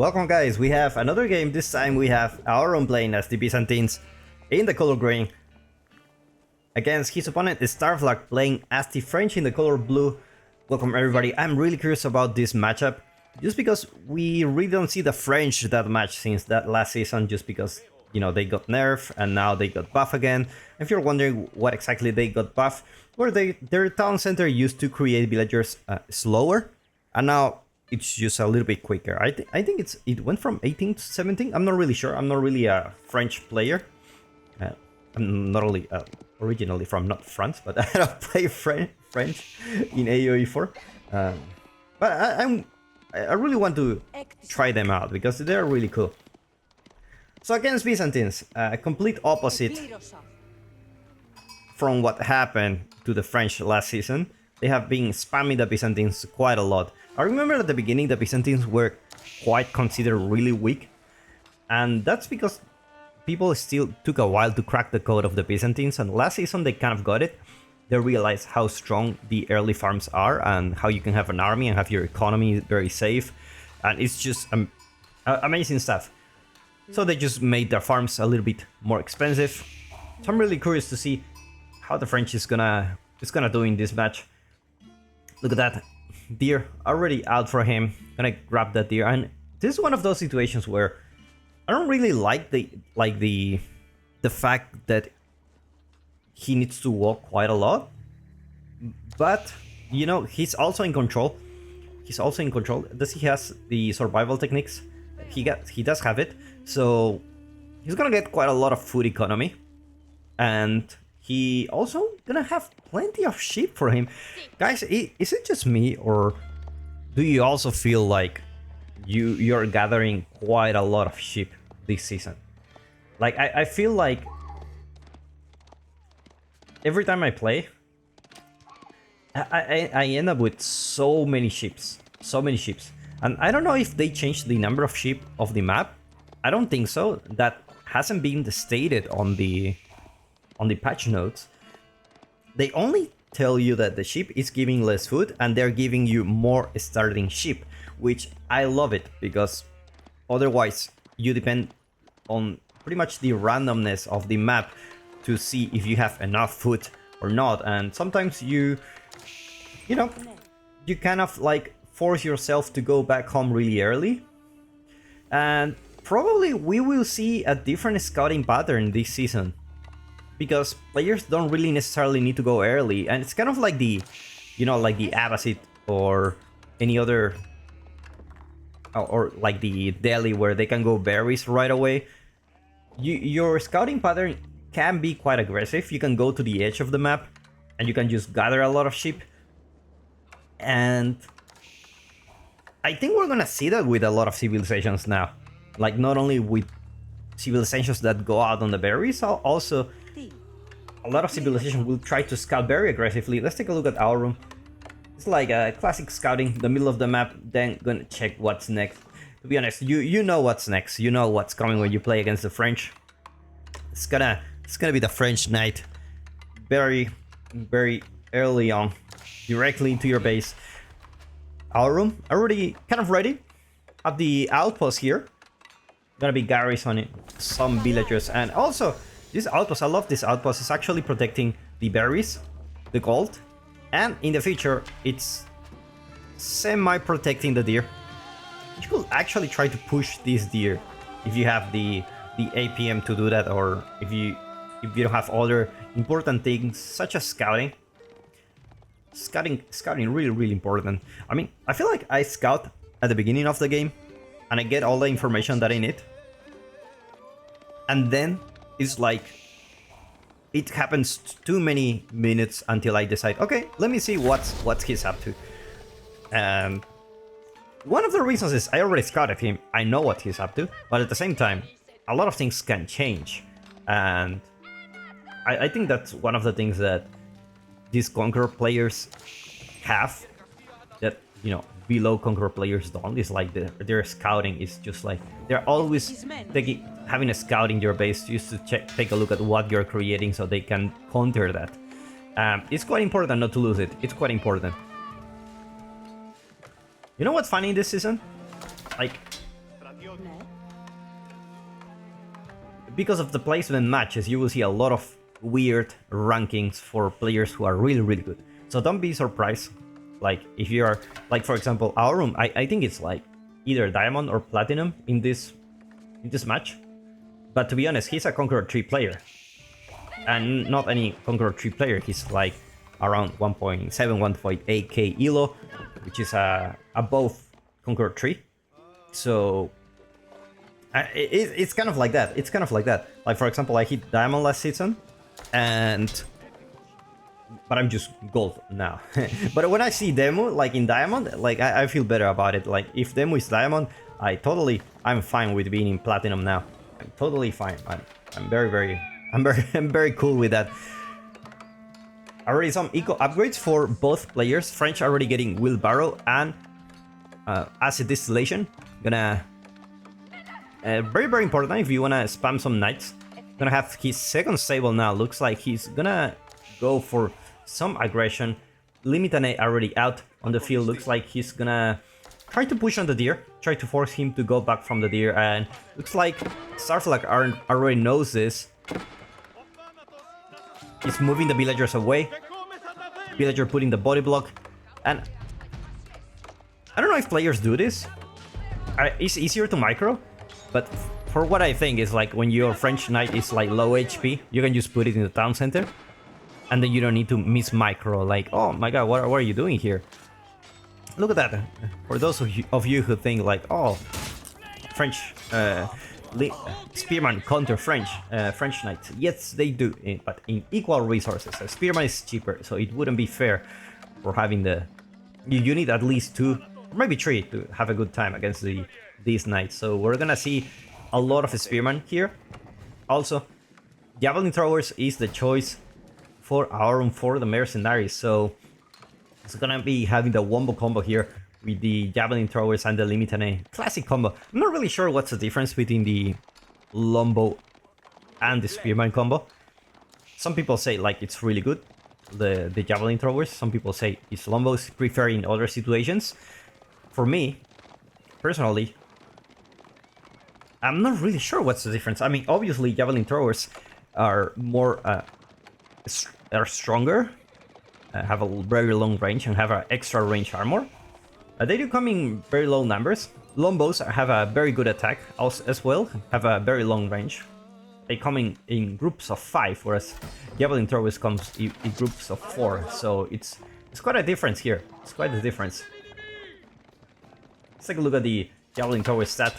Welcome guys, we have another game. This time we have Arroum playing as the Byzantines in the color green. Against his opponent is Starflag playing as the French in the color blue. Welcome everybody. I'm really curious about this matchup. Just because we really don't see the French that much since that last season. Just because, you know, they got nerfed and now they got buff again. If you're wondering what exactly they got buff, where their town center used to create villagers slower. And now it's just a little bit quicker. I think it went from 18 to 17. I'm not really sure. I'm not really a French player. I'm not only originally from not France, but I don't play French in AoE4. But I really want to try them out because they're really cool. So against Byzantines, a complete opposite from what happened to the French last season. They have been spamming the Byzantines quite a lot. I remember at the beginning the Byzantines were quite considered really weak. And that's because people still took a while to crack the code of the Byzantines. And last season they kind of got it. They realized how strong the early farms are and how you can have an army and have your economy very safe. And it's just amazing stuff. So they just made their farms a little bit more expensive. So I'm really curious to see how the French is gonna do in this match. Look at that. Deer already out for him. Gonna grab that deer. And this is one of those situations where I don't really like the fact that he needs to walk quite a lot. But you know, he's also in control. Does he has the survival techniques? He does have it. So he's gonna get quite a lot of food economy. And he also gonna have plenty of sheep for him. Guys, is it just me, or do you also feel like you're gathering quite a lot of sheep this season? Like I feel like every time I play, I end up with so many sheep. And I don't know if they changed the number of sheep of the map. I don't think so. That hasn't been stated on the patch notes. They only tell you that the sheep is giving less food and they're giving you more starting sheep, which I love it, because otherwise you depend on pretty much the randomness of the map to see if you have enough food or not. And sometimes you kind of like force yourself to go back home really early. And probably we will see a different scouting pattern this season, because players don't really necessarily need to go early. And it's kind of like the Abbasid or any other, or like the Delhi, where they can go berries right away. Your scouting pattern can be quite aggressive. You can go to the edge of the map and you can just gather a lot of sheep. And I think we're gonna see that with a lot of civilizations now. Like, not only with civilizations that go out on the berries, also a lot of civilizations will try to scout very aggressively. Let's take a look at Arroum. It's like a classic scouting, the middle of the map, then gonna check what's next. To be honest, you know what's next. You know what's coming when you play against the French. It's gonna be the French knight. Very, very early on. Directly into your base. Arroum, already kind of ready. At the outpost here. Gonna be garrisoning some villagers. And also, this outpost, I love this outpost. It's actually protecting the berries, the gold, and in the future, it's semi-protecting the deer. You could actually try to push this deer if you have the APM to do that, or if you don't have other important things such as scouting. Scouting really important. I mean, I feel like I scout at the beginning of the game and I get all the information that I need. And then it's like it happens too many minutes until I decide, okay, let me see what's he's up to. And one of the reasons is I already scouted him. I know what he's up to, but at the same time, a lot of things can change. And I think that's one of the things that these Conqueror players have that, you know, below Conqueror players don't. Is like their scouting is just like, they're always having a scout in your base just to take a look at what you're creating so they can counter that. It's quite important not to lose it. It's quite important. You know what's funny this season? Like, Because of the placement matches, you will see a lot of weird rankings for players who are really, really good. So don't be surprised. Like, if you are, like, for example, Arroum, I think it's like either Diamond or Platinum in this match. But to be honest, he's a Conqueror 3 player. And not any Conqueror 3 player, he's like around 1.7, 1.8k elo, which is above Conqueror 3. So it's kind of like that. It's kind of like that. Like, for example, I hit Diamond last season, but I'm just gold now. But when I see Demo, like in Diamond, like I feel better about it. Like, if Demo is Diamond, I'm fine with being in Platinum now. I'm totally fine. I'm very cool with that. Already some eco upgrades for both players. French already getting Wheelbarrow and Acid Distillation. Gonna very important if you wanna spam some knights. Gonna have his second stable now. Looks like he's gonna go for some aggression. Limitane already out on the field. Looks like he's gonna try to push on the deer, try to force him to go back from the deer, and looks like Starflag already knows this. He's moving the villagers away. Villager putting the body block, and I don't know if players do this. It's easier to micro, but for what I think is like when your French knight is like low HP, you can just put it in the town center, and then you don't need to miss micro. Like, oh my god, what are you doing here? Look at that. For those of you who think like, oh, French Spearman counter French knights. Yes, they do, but in equal resources. Spearman is cheaper, so it wouldn't be fair for having the... You need at least 2, or maybe 3 to have a good time against these knights. So we're gonna see a lot of Spearman here. Also, Javelin Throwers is the choice for Arroum for the Mercenaries, so it's gonna be having the wombo combo here with the Javelin Throwers and the Limitane. Classic combo. I'm not really sure what's the difference between the Lombo and the Spearman combo. Some people say like it's really good, the Javelin Throwers. Some people say it's Lombo's preferred in other situations. For me, personally, I'm not really sure what's the difference. I mean, obviously Javelin Throwers are more are stronger, have a very long range and have an extra range armor. They do come in very low numbers. Lombos have a very good attack as well, have a very long range. They come in groups of 5, whereas Javelin Throwers comes in groups of 4. So it's quite a difference here. It's quite a difference. Let's take a look at the Javelin Throwers stat.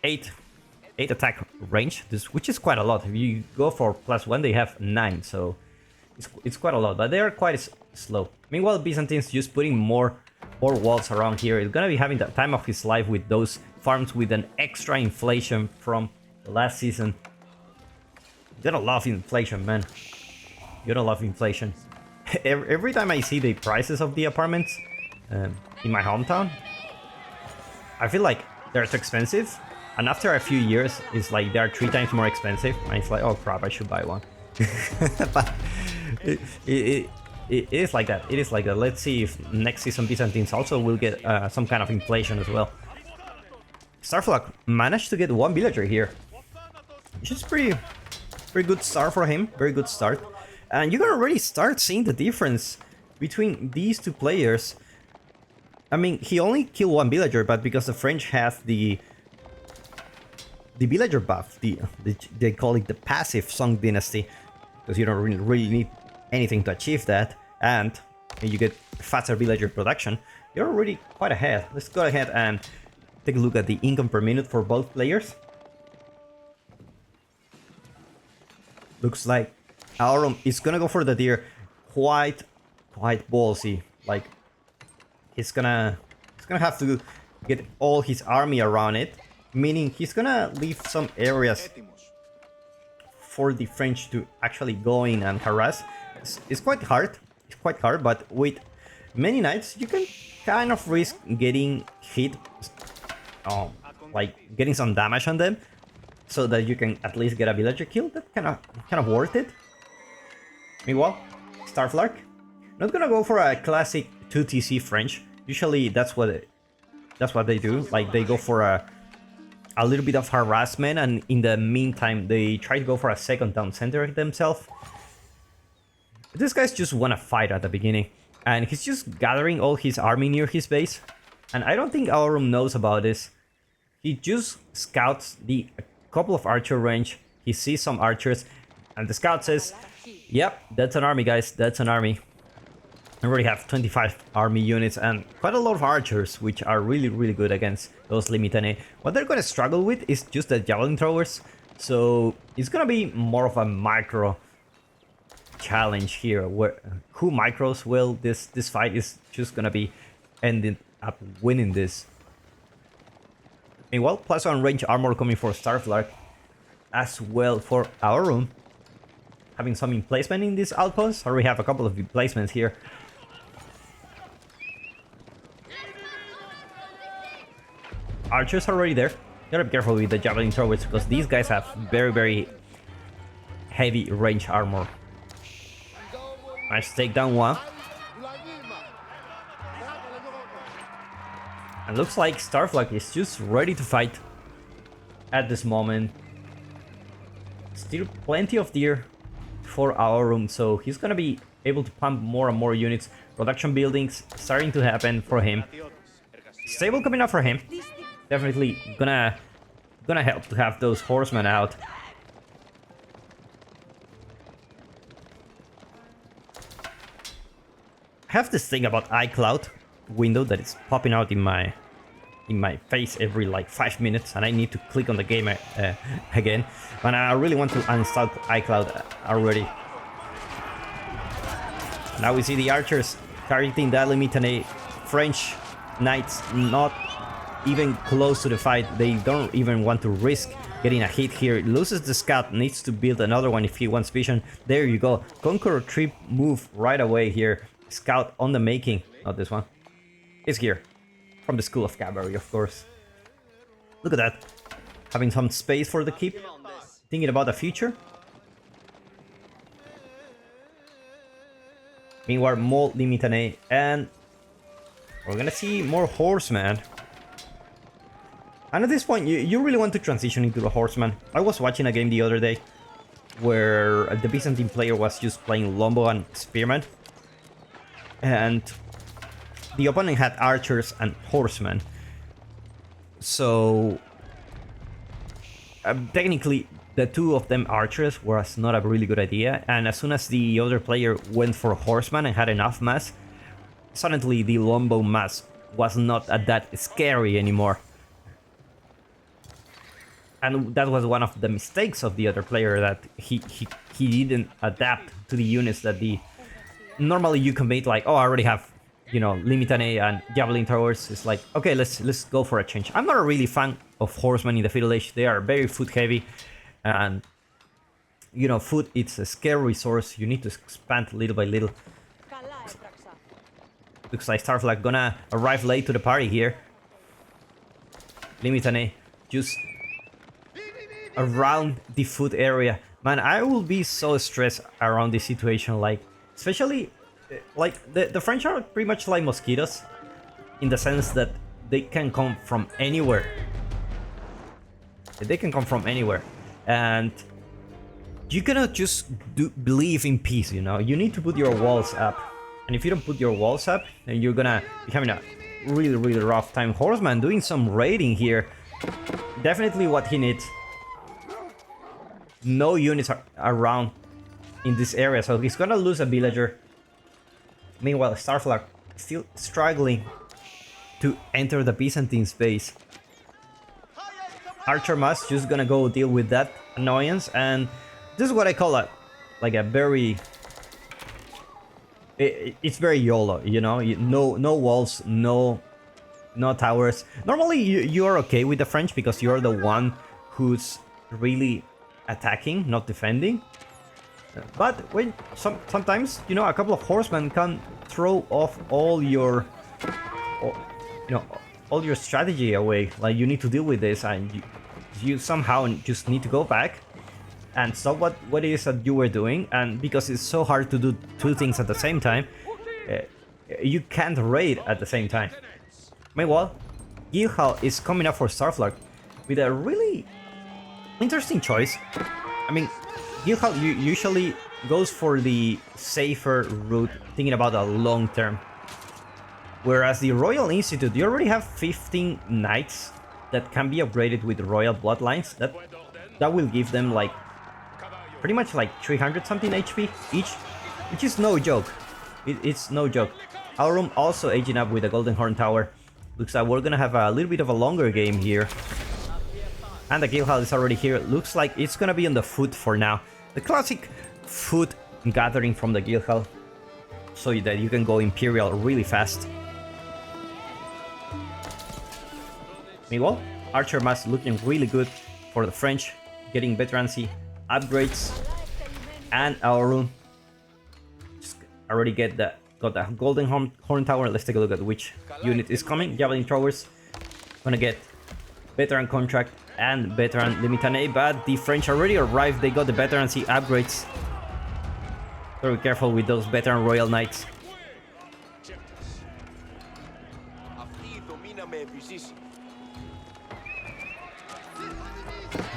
8 attack range, which is quite a lot. If you go for +1, they have 9, so it's quite a lot, but they are quite slow. Meanwhile, Byzantines just putting more walls around here. He's gonna be having the time of his life with those farms with an extra inflation from the last season. You gotta love inflation, man. You gotta love inflation. Every time I see the prices of the apartments in my hometown, I feel like they're too expensive. And after a few years, it's like they're 3 times more expensive. And it's like, oh crap, I should buy one. But it is like that. It is like that. Let's see if next season Byzantines also will get some kind of inflation as well. Starflag managed to get 1 villager here, which is pretty good start for him. Very good start. And you can already start seeing the difference between these 2 players. I mean, he only killed 1 villager, but because the French have the villager buff, they call it the passive Song Dynasty, because you don't really need anything to achieve that, and you get faster villager production. You're already quite ahead. Let's go ahead and take a look at the income per minute for both players. Looks like Arroum is gonna go for the deer quite ballsy. Like, he's gonna have to get all his army around it, meaning he's gonna leave some areas for the French to actually go in and harass. It's quite hard. It's quite hard, but with many knights, you can kind of risk getting hit, like getting some damage on them, so that you can at least get a villager kill. That's kind of worth it. Meanwhile, Starflag not gonna go for a classic 2TC French. Usually, that's what they do. Like, they go for a a little bit of harassment, and in the meantime they try to go for a second town center themselves. This guy's just wanna fight at the beginning, and he's just gathering all his army near his base. And I don't think Arroum knows about this. He just scouts a couple of archer range. He sees some archers, and the scout says, "Yep, that's an army, guys. That's an army." I already have 25 army units and quite a lot of archers, which are really good against those Limitane. What they're gonna struggle with is just the javelin throwers, so it's gonna be more of a micro challenge here, where who micros will this fight is just gonna be ending up winning this. Meanwhile, +1 range armor coming for Starflag, as well for Arroum. Having some emplacement in this outpost. Already have a couple of emplacements here. Archers are already there. Gotta be careful with the javelin throwers because these guys have very heavy range armor. Nice take down one. And looks like Starflag is just ready to fight at this moment. Still plenty of deer for Arroum, so he's gonna be able to pump more and more units. Production buildings starting to happen for him. Stable coming up for him. Definitely gonna help to have those horsemen out. I have this thing about iCloud window that is popping out in my face every like 5 minutes, and I need to click on the game again. And I really want to uninstall iCloud already. Now we see the archers targeting that Limitane. French knights not even close to the fight. They don't even want to risk getting a hit here. Loses the scout, needs to build another one if he wants vision. There you go. Conqueror trip move right away here. Scout on the making. Not this one. It's here. From the School of Cavalry, of course. Look at that. Having some space for the keep. Thinking about the future. Meanwhile, more Limitane, and we're gonna see more horsemen. And at this point, you really want to transition into the horseman. I was watching a game the other day where the Byzantine player was just playing Lombo and Spearman. And the opponent had archers and horsemen. So technically, the two of them archers was not a really good idea. And as soon as the other player went for horseman and had enough mass, suddenly the Lombo mass was not that scary anymore. And that was one of the mistakes of the other player, that he didn't adapt to the units that normally you commit, like, oh, I already have, you know, Limitane and Javelin throwers. It's like, okay, let's go for a change. I'm not a really fan of horsemen in the Feudal Age. They are very foot heavy, and you know, foot, it's a scarce resource. You need to expand little by little. Looks like Starflag gonna arrive late to the party here. Limitane just around the foot area. Man, I will be so stressed around this situation, like, especially like the French are pretty much like mosquitoes in the sense that they can come from anywhere. They can come from anywhere, and you cannot just believe in peace, you know. You need to put your walls up, and if you don't put your walls up, then you're gonna be having a really rough time. Horseman doing some raiding here, definitely what he needs. No units are around in this area, so he's gonna lose a villager. Meanwhile, Starflag still struggling to enter the Byzantine space. Archer Mass just gonna go deal with that annoyance, and this is what I call like a very... It's very YOLO, you know. No walls, no towers. Normally you are okay with the French because you're the one who's really attacking, not defending. But when sometimes, you know, a couple of horsemen can throw off all your, you know, all your strategy away. Like, you need to deal with this, and you somehow just need to go back and stop what it is that you were doing. And because it's so hard to do two things at the same time, you can't raid at the same time. Meanwhile, Gilhal is coming up for Starflag. with a really interesting choice. I mean, Guildhall usually goes for the safer route, thinking about the long term. Whereas the Royal Institute, you already have 15 knights that can be upgraded with royal bloodlines. That will give them like pretty much like 300 something HP each, which is no joke. It's no joke. Arroum also aging up with the Golden Horn Tower. Looks like we're gonna have a little bit of a longer game here. And the Guildhall is already here. Looks like it's gonna be on the foot for now. The classic foot gathering from the Guildhall, so that you can go Imperial really fast. Meanwhile, Archer Mass looking really good for the French, getting veterancy upgrades, and Arroum just already got the Golden Horn Tower. Let's take a look at which unit is coming. Javelin Throwers gonna get veteran contract and veteran Limitane, but the French already arrived. They got the veterancy upgrades. Very careful with those veteran Royal Knights.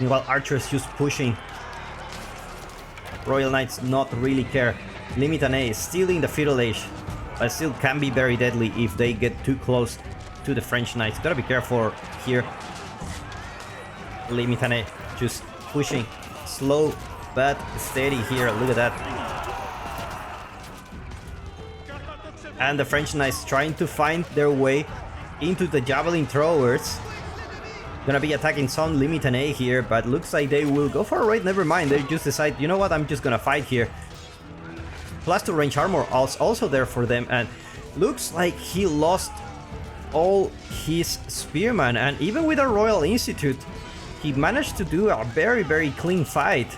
Meanwhile, Archers just pushing. Royal Knights not really care. Limitane is still in the Feudal Age, but still can be very deadly if they get too close to the French Knights. Gotta be careful here. Limitane just pushing. Slow but steady here. Look at that. And the French Knights trying to find their way into the Javelin Throwers. Gonna be attacking some Limitane here, but looks like they will go for a raid. Never mind, they just decide, you know what, I'm just gonna fight here. +2 range armor also there for them, and looks like he lost all his spearmen, and even with a Royal Institute, he managed to do a very, very clean fight.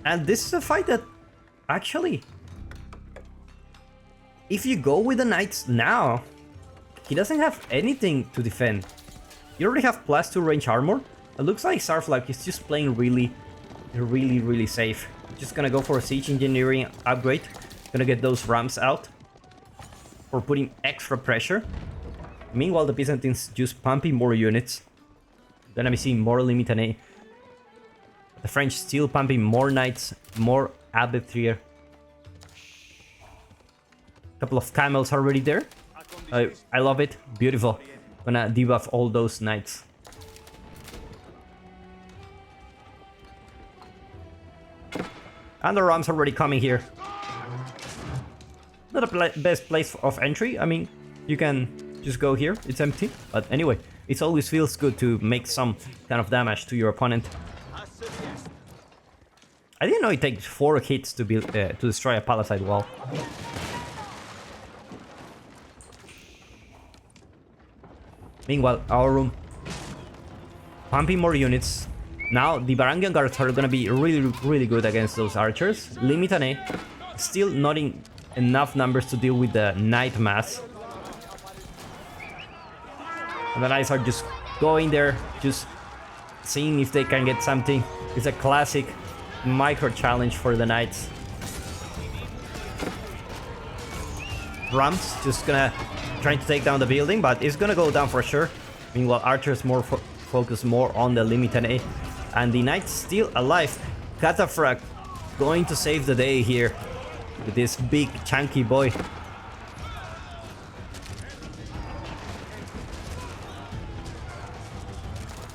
And this is a fight that actually, if you go with the Knights now, he doesn't have anything to defend. You already have +2 range armor. It looks like Sarflag is just playing really safe. Just gonna go for a siege engineering upgrade. Gonna get those rams out for putting extra pressure. Meanwhile, the Byzantines just pumping more units. Gonna be seeing more Limitane. The French still pumping more knights, more adept here. Couple of camels already there. I love it. Beautiful. Gonna debuff all those knights. And the rams already coming here. Not the best place of entry. I mean, you can just go here. It's empty. But anyway, it always feels good to make some kind of damage to your opponent. I didn't know it takes 4 hits to build to destroy a palisade wall. Meanwhile, Arroum pumping more units. Now the Varangian guards are gonna be really good against those archers. Limitane still not in enough numbers to deal with the knight mass. And the knights are just going there, just seeing if they can get something. It's a classic micro challenge for the knights. Rams just gonna trying to take down the building, but it's gonna go down for sure. Meanwhile, archers more focus more on the Limitane, and the knights still alive. Cataphrag going to save the day here with this big chunky boy.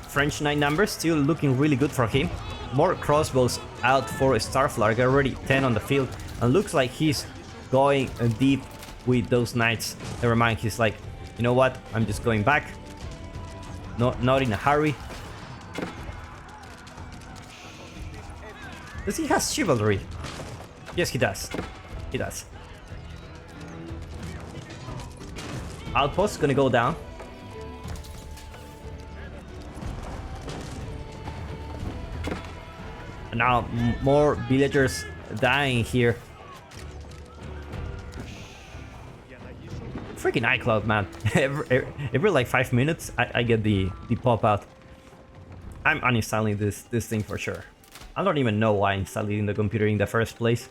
French knight numbers still looking really good for him. More crossbows out for Starflag, already 10 on the field, and looks like he's going deep with those knights. Never mind, he's like, you know what, I'm just going back. Not in a hurry. Does he have chivalry? Yes, he does. He does. Outpost gonna go down. And now more villagers dying here. Freaking iCloud, man. every like 5 minutes I get the pop out. I'm uninstalling this thing for sure. I don't even know why I installed it in the computer in the first place.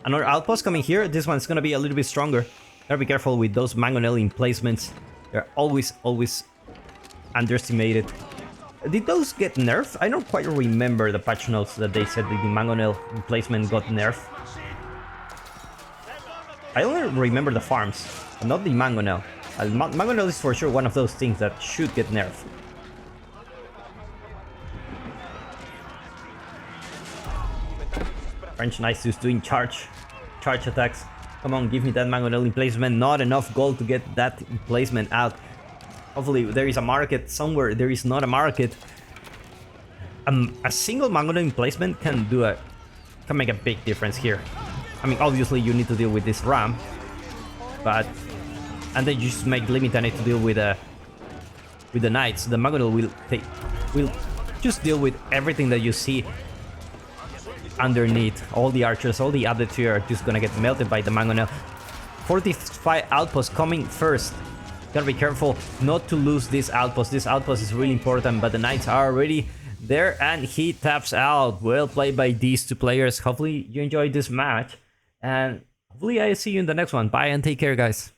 Another outpost coming here. This one's gonna be a little bit stronger. Gotta be careful with those mangonel emplacements. They're always underestimated. Did those get nerfed? I don't quite remember the patch notes that they said that the mangonel emplacement got nerfed. I only remember the farms, but not the mangonel. Mangonel is for sure one of those things that should get nerfed. French Knights is doing charge attacks. Come on, give me that mangonel emplacement. Not enough gold to get that emplacement out. Hopefully there is a market somewhere. There is not a market. A single mangonel emplacement can make a big difference here. I mean, obviously you need to deal with this ram, and then you just make limited to deal with the knights. The mangonel will just deal with everything that you see underneath. All the archers, all the other tier are just gonna get melted by the mangonel. 45 outposts coming first. Gotta be careful not to lose this outpost. This outpost is really important, but the knights are already there, and he taps out. Well played by these two players. Hopefully you enjoyed this match, and hopefully I see you in the next one. Bye and take care, guys.